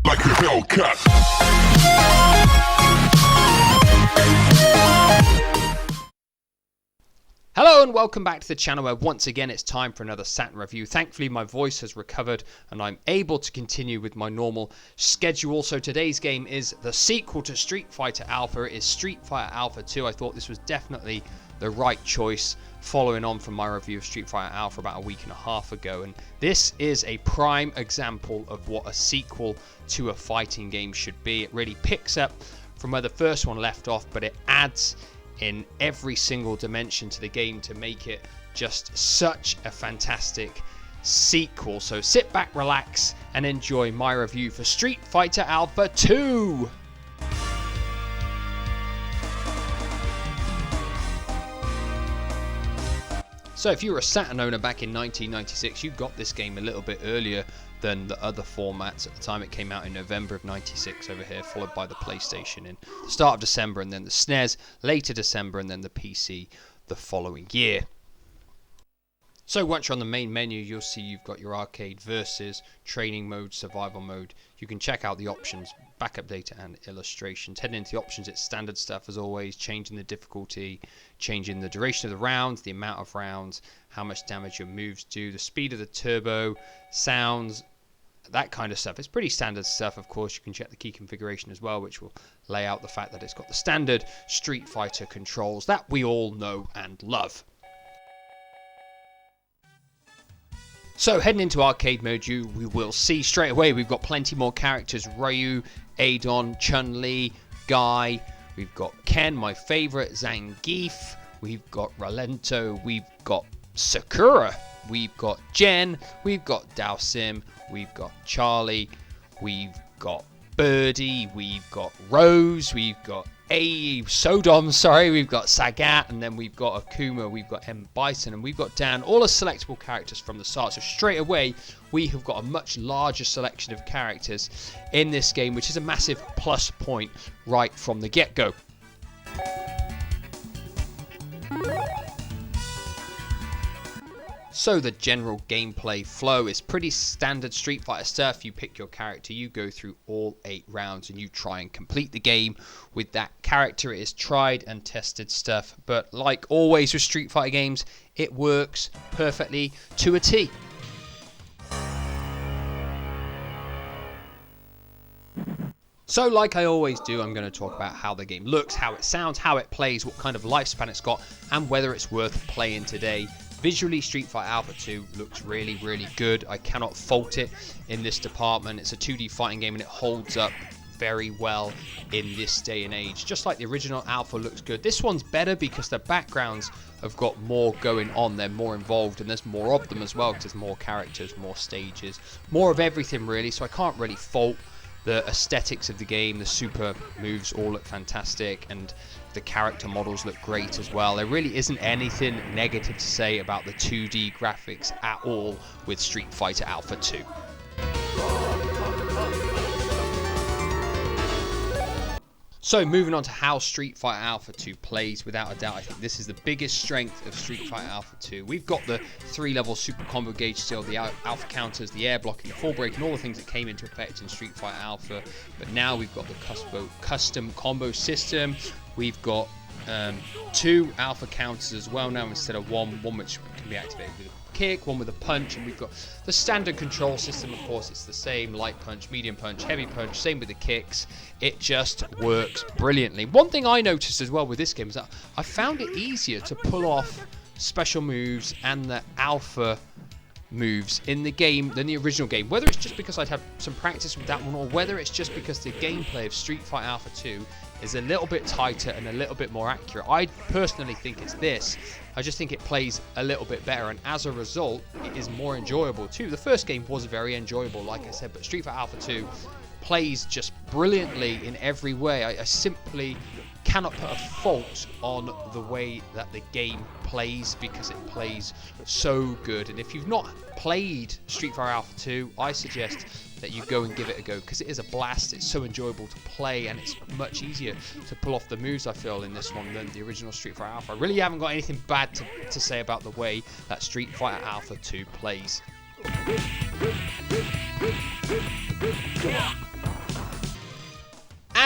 like a Hellcat. Hello and welcome back to the channel where once again it's time for another Saturn review. Thankfully my voice has recovered and I'm able to continue with my normal schedule. So today's game is the sequel to Street Fighter Alpha. It is Street Fighter Alpha 2. I thought this was definitely the right choice following on from my review of Street Fighter Alpha about a week and a half ago. And this is a prime example of what a sequel to a fighting game should be. It really picks up from where the first one left off, but it adds in every single dimension to the game to make it just such a fantastic sequel. So sit back, relax, and enjoy my review for Street Fighter Alpha 2. So if you were a Saturn owner back in 1996, you got this game a little bit earlier than the other formats. At the time it came out in November of 96 over here, followed by the PlayStation in the start of December, and then the SNES later December, and then the PC the following year. So once you're on the main menu, you'll see you've got your arcade versus, training mode, survival mode. You can check out the options, backup data and illustrations. Heading into the options, it's standard stuff as always, changing the difficulty, changing the duration of the rounds, the amount of rounds, how much damage your moves do, the speed of the turbo, sounds, that kind of stuff. It's pretty standard stuff. Of course, you can check the key configuration as well, which will lay out the fact that it's got the standard Street Fighter controls that we all know and love. So heading into arcade mode, we will see straight away we've got plenty more characters. Ryu, Adon, Chun-Li, Guy. We've got Ken, my favourite, Zangief. We've got Rolento. We've got Sakura. We've got Jen. We've got Dhalsim. We've got Charlie. We've got Birdie. We've got Rose. We've got Sodom, sorry, we've got Sagat, and then we've got Akuma, we've got M. Bison, and we've got Dan, all are selectable characters from the start. So straight away, we have got a much larger selection of characters in this game, which is a massive plus point right from the get-go. So the general gameplay flow is pretty standard Street Fighter stuff. You pick your character, you go through all 8 rounds and you try and complete the game with that character. It is tried and tested stuff, but like always with Street Fighter games, it works perfectly to a T. So like I always do, I'm going to talk about how the game looks, how it sounds, how it plays, what kind of lifespan it's got, and whether it's worth playing today. Visually, Street Fighter Alpha 2 looks really, really good. I cannot fault it in this department. It's a 2D fighting game and it holds up very well in this day and age. Just like the original, Alpha looks good. This one's better because the backgrounds have got more going on. They're more involved and there's more of them as well because there's more characters, more stages, more of everything really. So I can't really fault the aesthetics of the game. The super moves all look fantastic and the character models look great as well. There really isn't anything negative to say about the 2D graphics at all with Street Fighter Alpha 2. So moving on to how Street Fighter Alpha 2 plays, without a doubt I think this is the biggest strength of Street Fighter Alpha 2. We've got the 3-level super combo gauge still, the alpha counters, the air blocking, the full break, and all the things that came into effect in Street Fighter Alpha, but now we've got the custom combo system. We've got 2 alpha counters as well now instead of one which can be activated with a kick, one with a punch, and we've got the standard control system. Of course, it's the same: light punch, medium punch, heavy punch, same with the kicks. It just works brilliantly. One thing I noticed as well with this game is that I found it easier to pull off special moves and the alpha moves in the game than the original game. Whether it's just because I'd had some practice with that one, or whether it's just because the gameplay of Street Fighter Alpha 2 is a little bit tighter and a little bit more accurate. I personally think it's this. I just think it plays a little bit better, and as a result, it is more enjoyable too. The first game was very enjoyable, like I said, but Street Fighter Alpha 2 plays just brilliantly in every way. I simply cannot put a fault on the way that the game plays because it plays so good. And if you've not played Street Fighter Alpha 2, I suggest that you go and give it a go because it is a blast. It's so enjoyable to play and it's much easier to pull off the moves, I feel, in this one than the original Street Fighter Alpha. I really haven't got anything bad to say about the way that Street Fighter Alpha 2 plays.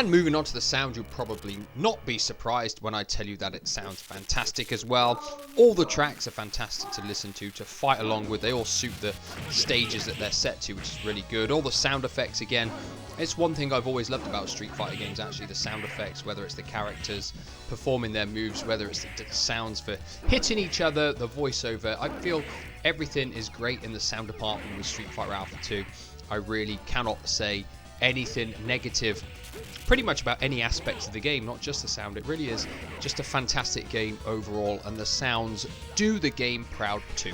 And moving on to the sound, you'll probably not be surprised when I tell you that it sounds fantastic as well. All the tracks are fantastic to listen to fight along with. They all suit the stages that they're set to, which is really good. All the sound effects, again, it's one thing I've always loved about Street Fighter games, actually, the sound effects, whether it's the characters performing their moves, whether it's the sounds for hitting each other, the voiceover. I feel everything is great in the sound department with Street Fighter Alpha 2. I really cannot say anything negative pretty much about any aspects of the game, not just the sound. It really is just a fantastic game overall, and the sounds do the game proud too.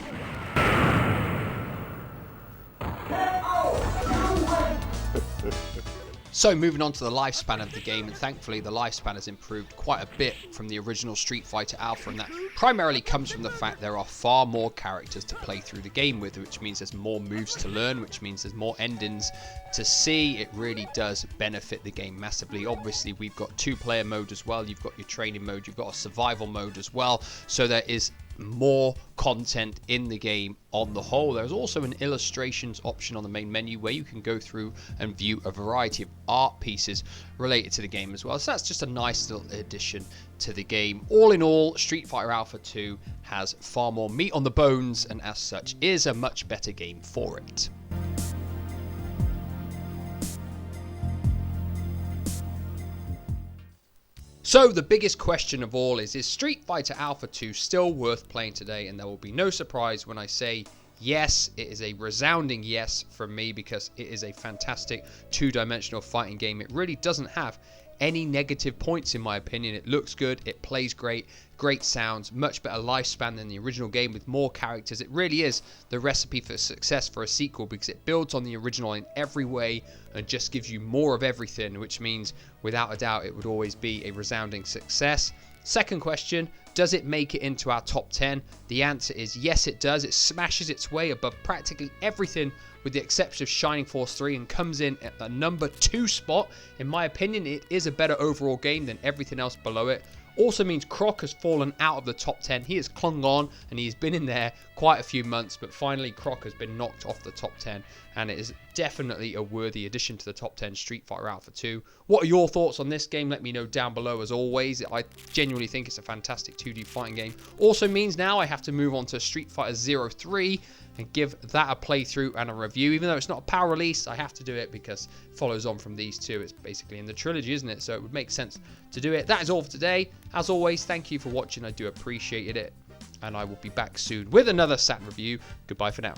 So moving on to the lifespan of the game, and thankfully the lifespan has improved quite a bit from the original Street Fighter Alpha, and that primarily comes from the fact there are far more characters to play through the game with, which means there's more moves to learn, which means there's more endings to see. It really does benefit the game massively. Obviously we've got 2-player mode as well, you've got your training mode, you've got a survival mode as well, so there is more content in the game on the whole. There's also an illustrations option on the main menu where you can go through and view a variety of art pieces related to the game as well. So that's just a nice little addition to the game. All in all, Street Fighter Alpha 2 has far more meat on the bones, and as such is a much better game for it. So the biggest question of all is Street Fighter Alpha 2 still worth playing today? And there will be no surprise when I say yes. It is a resounding yes from me, because it is a fantastic two-dimensional fighting game. It really doesn't have any negative points in my opinion. It looks good, it plays great, great sounds, much better lifespan than the original game with more characters. It really is the recipe for success for a sequel, because it builds on the original in every way and just gives you more of everything, which means without a doubt it would always be a resounding success. Second question, does it make it into our top 10? The answer is yes, it does. It smashes its way above practically everything with the exception of Shining Force 3 and comes in at the number 2 spot. In my opinion, it is a better overall game than everything else below it. Also means Croc has fallen out of the top 10. He has clung on and he's been in there quite a few months, but finally Croc has been knocked off the top 10, and it is definitely a worthy addition to the top 10 Street Fighter Alpha 2. What are your thoughts on this game? Let me know down below as always. I genuinely think it's a fantastic 2D fighting game. Also means now I have to move on to Street Fighter 03 and give that a playthrough and a review. Even though it's not a PAL release, I have to do it because it follows on from these two. It's basically in the trilogy, isn't it? So it would make sense to do it. That is all for today. As always, thank you for watching. I do appreciate it. And I will be back soon with another Saturn review. Goodbye for now.